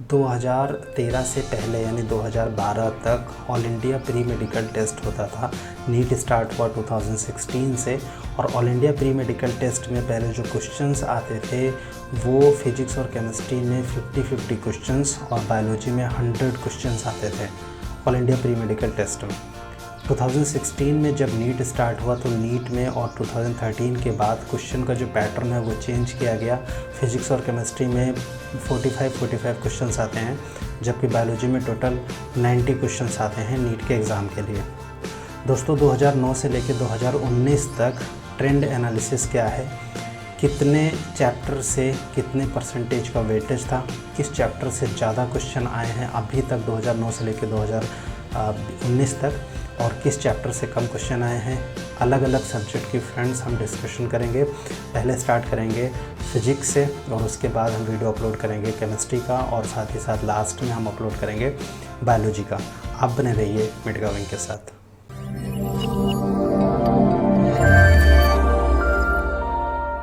2013 से पहले यानी 2012 तक All India pre medical test होता था। नीट स्टार्ट हुआ 2016 से और All India pre medical test में पहले जो क्वेश्चंस आते थे वो फिजिक्स और केमिस्ट्री में 50-50 क्वेश्चंस और बायोलॉजी में 100 क्वेश्चंस आते थे All India pre medical test में। 2016 में जब नीट स्टार्ट हुआ तो नीट में और 2013 के बाद क्वेश्चन का जो पैटर्न है वो चेंज किया गया। फिजिक्स और केमिस्ट्री में 45 क्वेश्चंस आते हैं, जबकि बायोलॉजी में टोटल 90 क्वेश्चंस आते हैं नीट के एग्ज़ाम के लिए। दोस्तों 2009 से लेकर 2019 तक ट्रेंड एनालिसिस क्या है, कितने चैप्टर से कितने परसेंटेज का वेटेज था, किस चैप्टर से ज़्यादा क्वेश्चन आए हैं अभी तक 2009 से लेकर 2019 तक, और किस चैप्टर से कम क्वेश्चन आए हैं। अलग अलग सब्जेक्ट की फ्रेंड्स हम डिस्कशन करेंगे। पहले स्टार्ट करेंगे फिजिक्स से और उसके बाद हम वीडियो अपलोड करेंगे केमिस्ट्री का, और साथ ही साथ लास्ट में हम अपलोड करेंगे बायोलॉजी का। आप बने रहिए मेडिका विंग के साथ।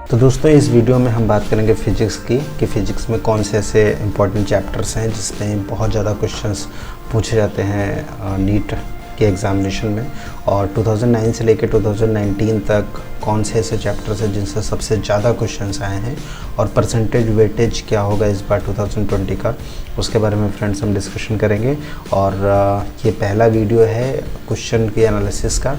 तो दोस्तों इस वीडियो में हम बात करेंगे फ़िज़िक्स की कि फ़िज़िक्स में कौन से ऐसे इंपॉर्टेंट चैप्टर्स हैं जिसमें बहुत ज़्यादा क्वेश्चंस पूछे जाते हैं नीट के एग्ज़ामिनेशन में, और 2009 से लेकर 2019 तक कौन से ऐसे चैप्टर्स हैं जिनसे सबसे ज़्यादा क्वेश्चंस आए हैं, और परसेंटेज वेटेज क्या होगा इस बार 2020 का, उसके बारे में फ्रेंड्स हम डिस्कशन करेंगे। और ये पहला वीडियो है क्वेश्चन की एनालिसिस का,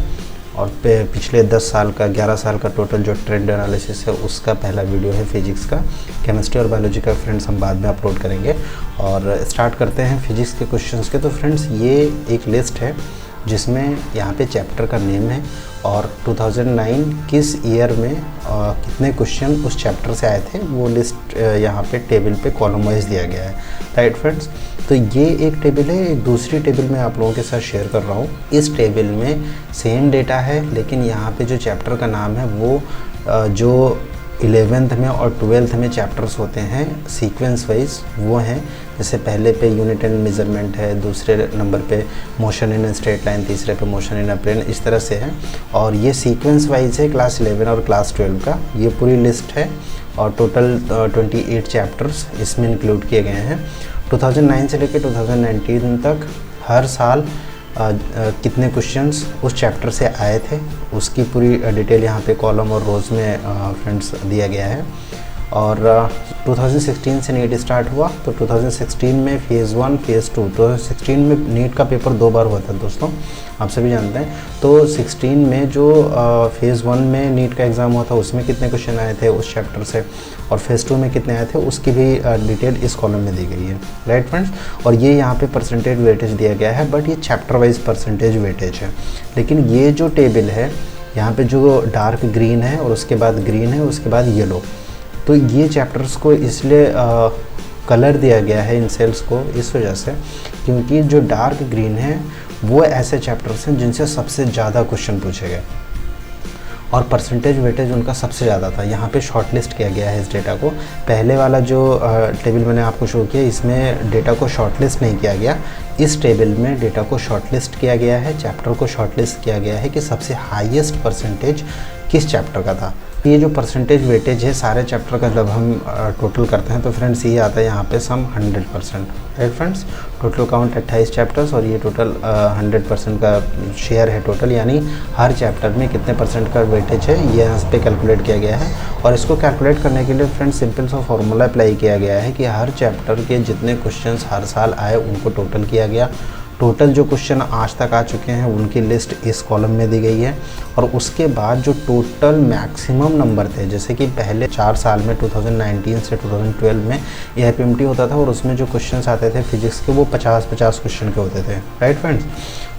और पिछले 10 साल का 11 साल का टोटल जो ट्रेंड एनालिसिस है उसका पहला वीडियो है फिजिक्स का। केमिस्ट्री और बायोलॉजी का फ्रेंड्स हम बाद में अपलोड करेंगे। और स्टार्ट करते हैं फिजिक्स के क्वेश्चंस के। तो फ्रेंड्स ये एक लिस्ट है जिसमें यहाँ पे चैप्टर का नेम है और 2009 किस ईयर में कितने क्वेश्चन उस चैप्टर से आए थे वो लिस्ट यहाँ पे टेबल पे कॉलम वाइज दिया गया है। राइट फ्रेंड्स, तो ये एक टेबल है। एक दूसरी टेबल मैं आप लोगों के साथ शेयर कर रहा हूँ। इस टेबल में सेम डेटा है, लेकिन यहाँ पे जो चैप्टर का नाम है वो जो 11th में और 12th में चैप्टर्स होते हैं सीक्वेंस वाइज वो हैं। जैसे पहले पे यूनिट एंड मेजरमेंट है, दूसरे नंबर पे मोशन इन स्ट्रेट लाइन, तीसरे पे मोशन इन अ प्लेन, इस तरह से है। और ये सीक्वेंस वाइज है क्लास 11 और क्लास 12 का। ये पूरी लिस्ट है और टोटल 28 चैप्टर्स इसमें इंक्लूड किए गए हैं। 2009 से लेकर 2019 तक हर साल कितने क्वेश्चंस उस चैप्टर से आए थे उसकी पूरी डिटेल यहाँ पे कॉलम और रोज़ में फ्रेंड्स दिया गया है। और 2016 से नीट स्टार्ट हुआ तो 2016 में फ़ेज़ 1 फ़ेज़ 2, 2016 में नीट का पेपर 2 बार हुआ था दोस्तों, आप सभी जानते हैं। तो 16 में जो फ़ेज़ 1 में नीट का एग्ज़ाम हुआ था उसमें कितने क्वेश्चन आए थे उस चैप्टर से, और फ़ेज़ 2 में कितने आए थे उसकी भी डिटेल इस कॉलम में दी गई है। राइट फ्रेंड्स, और ये यहाँ पे परसेंटेज वेटेज दिया गया है, बट ये चैप्टर वाइज परसेंटेज वेटेज है। लेकिन ये जो टेबल है यहाँ पे जो डार्क ग्रीन है और उसके बाद ग्रीन है उसके बाद येलो, तो ये चैप्टर्स को इसलिए कलर दिया गया है इन सेल्स को इस वजह से क्योंकि जो डार्क ग्रीन है वो ऐसे चैप्टर्स हैं जिनसे सबसे ज़्यादा क्वेश्चन पूछे गए और परसेंटेज वेटेज उनका सबसे ज़्यादा था। यहाँ पे शॉर्ट लिस्ट किया गया है इस डेटा को। पहले वाला जो टेबल मैंने आपको शो किया इसमें डेटा को शॉर्ट लिस्ट नहीं किया गया। इस टेबल में डेटा को शॉर्ट लिस्ट किया गया है, चैप्टर को शॉर्ट लिस्ट किया गया है कि सबसे हाईएस्ट परसेंटेज किस चैप्टर का था। ये जो परसेंटेज वेटेज है सारे चैप्टर का जब हम टोटल करते हैं तो फ्रेंड्स ये आता है यहाँ पे सम 100%। Right friends, total count 28 chapters और ये टोटल 100% का शेयर है टोटल, यानी हर चैप्टर में कितने परसेंट का वेटेज है ये यहाँ पे कैलकुलेट किया गया है। और इसको कैलकुलेट करने के लिए फ्रेंड्स सिंपल सा फॉर्मूला अप्लाई किया गया है कि हर चैप्टर के जितने क्वेश्चंस हर साल आए उनको टोटल किया गया। टोटल जो क्वेश्चन आज तक आ चुके हैं उनकी लिस्ट इस कॉलम में दी गई है, और उसके बाद जो टोटल मैक्सिमम नंबर थे, जैसे कि पहले 4 साल में 2019 से 2012 में AIPMT होता था और उसमें जो क्वेश्चंस आते थे फिजिक्स के वो 50-50 क्वेश्चन के होते थे। राइट फ्रेंड्स,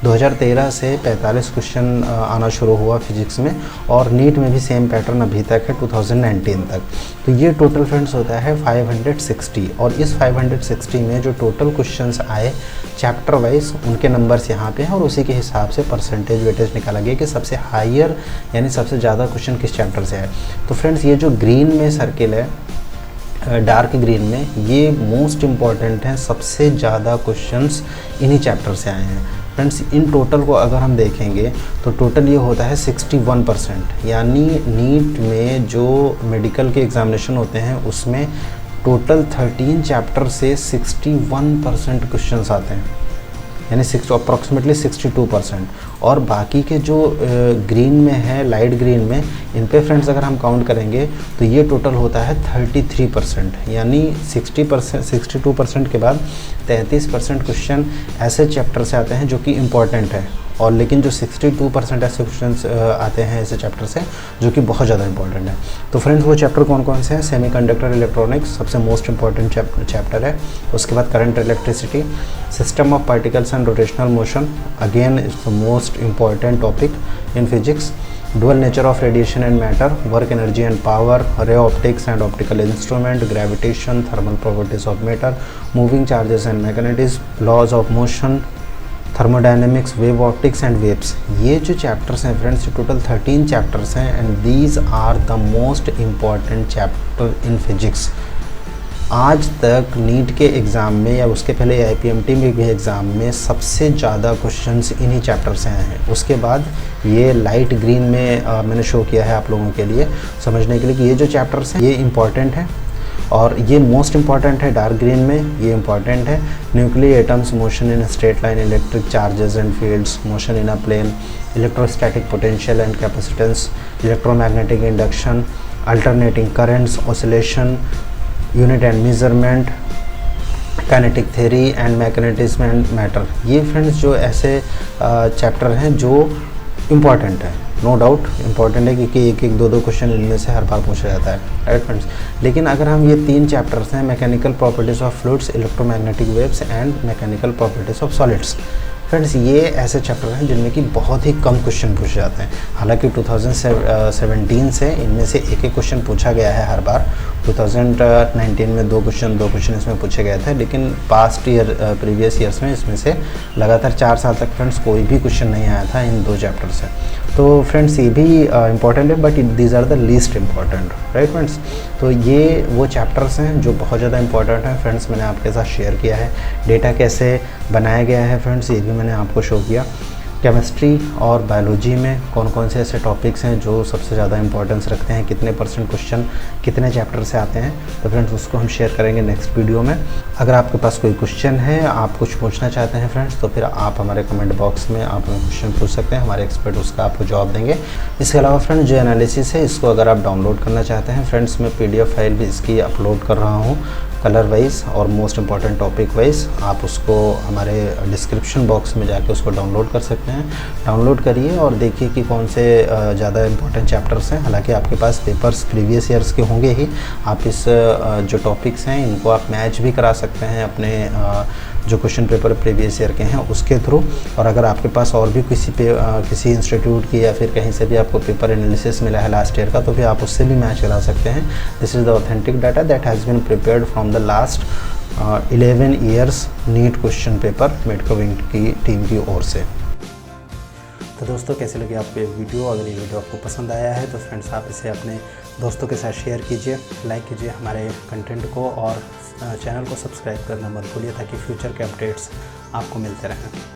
2013 से 45 क्वेश्चन आना शुरू हुआ फिजिक्स में, और नीट में भी सेम पैटर्न अभी तक है 2019 तक। तो ये टोटल फ्रेंड्स होता है 560, और इस 560 में जो टोटल क्वेश्चंस आए चैप्टर वाइज उनके नंबर्स यहाँ पे हैं, और उसी के हिसाब से परसेंटेज वेटेज निकाला गया कि सबसे हायर यानी सबसे ज़्यादा क्वेश्चन किस चैप्टर से आए। तो फ्रेंड्स ये जो ग्रीन में सर्किल है डार्क ग्रीन में, ये मोस्ट इम्पॉर्टेंट है, सबसे ज़्यादा क्वेश्चंस इन्हीं चैप्टर से आए हैं। फ्रेंड्स इन टोटल को अगर हम देखेंगे तो टोटल ये होता है 61%, यानी नीट में जो मेडिकल के एग्ज़ामिनेशन होते हैं उसमें टोटल 13 चैप्टर से 61% क्वेश्चंस आते हैं, यानी अप्रॉक्सीमेटली 62%। और बाकी के जो ग्रीन में है, लाइट ग्रीन में, इन पे फ्रेंड्स अगर हम काउंट करेंगे तो ये टोटल होता है 33%, यानी 62% के बाद 33% क्वेश्चन ऐसे चैप्टर से आते हैं जो कि इम्पॉर्टेंट है। और लेकिन जो 62% ऐसे क्वेश्चंस आते हैं ऐसे चैप्टर से जो कि बहुत ज़्यादा इंपॉर्टेंट है। तो फ्रेंड्स वो चैप्टर कौन कौन से हैं? सेमीकंडक्टर इलेक्ट्रॉनिक्स सबसे मोस्ट इंपॉर्टेंट चैप्टर है। उसके बाद current electricity, system of particles and rotational motion, again it's the most important topic in physics. dual nature of radiation and matter, work energy and power, ray optics and optical instrument, gravitation, thermal properties of matter, moving charges and magnetism, laws of motion, thermodynamics, wave optics and waves. ये जो chapters हैं friends, total 13 chapters हैं and these are the most important chapter in physics. आज तक NEET के exam में या उसके पहले IPMT में भी एग्ज़ाम में सबसे ज़्यादा क्वेश्चंस इन्हीं चैप्टर से आए हैं। उसके बाद ये लाइट ग्रीन में मैंने शो किया है आप लोगों के लिए समझने के लिए कि ये जो चैप्टर्स हैं ये इम्पॉर्टेंट हैं, और ये मोस्ट इम्पॉर्टेंट है डार्क ग्रीन में, ये इम्पॉर्टेंट है। Nuclear atoms, motion in straight line, electric charges and fields, motion in a plane, electrostatic potential and capacitance, electromagnetic induction, alternating currents, oscillation, unit and measurement, kinetic theory and magnetism and matter. ये friends जो ऐसे chapter हैं जो important है, no doubt important है, क्योंकि एक एक दो दो क्वेश्चन इनमें से हर बार पूछा जाता है, राइट फ्रेंड्स। लेकिन अगर हम ये 3 चैप्टर्स हैं, mechanical properties of fluids, electromagnetic waves and mechanical properties of solids, friends ये ऐसे चैप्टर हैं जिनमें कि बहुत ही कम क्वेश्चन पूछे जाते हैं। हालांकि 2017 से इनमें से एक एक क्वेश्चन पूछा गया है हर बार। 2019 में दो क्वेश्चन इसमें पूछे गए थे, लेकिन पास्ट ईयर प्रीवियस ईयर्स में इसमें से लगातार 4 साल तक फ्रेंड्स कोई भी क्वेश्चन नहीं आया था इन 2 चैप्टर से। तो फ्रेंड्स ये भी इम्पॉर्टेंट है, but these are the least important, right friends. तो ये वो चैप्टर्स हैं जो बहुत ज़्यादा इंपॉर्टेंट हैं फ्रेंड्स, मैंने आपके साथ शेयर किया है। डेटा कैसे बनाया गया है फ्रेंड्स ये भी मैंने आपको शो किया। केमिस्ट्री और बायोलॉजी में कौन कौन से ऐसे टॉपिक्स हैं जो सबसे ज़्यादा इंपॉर्टेंस रखते हैं, कितने % क्वेश्चन कितने चैप्टर से आते हैं, तो फ्रेंड्स उसको हम शेयर करेंगे नेक्स्ट वीडियो में। अगर आपके पास कोई क्वेश्चन है, आप कुछ पूछना चाहते हैं फ्रेंड्स, तो फिर आप हमारे कमेंट बॉक्स में आप हमें क्वेश्चन पूछ सकते हैं, हमारे एक्सपर्ट उसका आपको जवाब देंगे। इसके अलावा फ्रेंड्स जो एनालिसिस है इसको अगर आप डाउनलोड करना चाहते हैं फ्रेंड्स, मैं PDF फाइल भी इसकी अपलोड कर रहा हूँ कलर वाइज और मोस्ट इंपॉर्टेंट टॉपिक वाइज। आप उसको हमारे डिस्क्रिप्शन बॉक्स में जाके उसको डाउनलोड कर सकते हैं। डाउनलोड करिए और देखिए कि कौन से ज़्यादा इंपॉर्टेंट चैप्टर्स हैं। हालांकि आपके पास पेपर्स प्रीवियस ईयर्स के होंगे ही, आप इस जो टॉपिक्स हैं इनको आप मैच भी करा सकते हैं अपने जो क्वेश्चन पेपर प्रीवियस ईयर के हैं उसके थ्रू। और अगर आपके पास और भी किसी इंस्टीट्यूट की या फिर कहीं से भी आपको पेपर एनालिसिस मिला है लास्ट ईयर का, तो फिर आप उससे भी मैच करा सकते हैं। This is the authentic data that has been prepared from the last 11 years NEET question paper Medco wing की टीम की ओर से। तो दोस्तों कैसे लगे आपको ये वीडियो? अगर ये वीडियो आपको पसंद आया है तो फ्रेंड्स आप इसे अपने दोस्तों के साथ शेयर कीजिए, लाइक कीजिए हमारे कंटेंट को, और चैनल को सब्सक्राइब करना मत भूलिए ताकि फ्यूचर के अपडेट्स आपको मिलते रहें।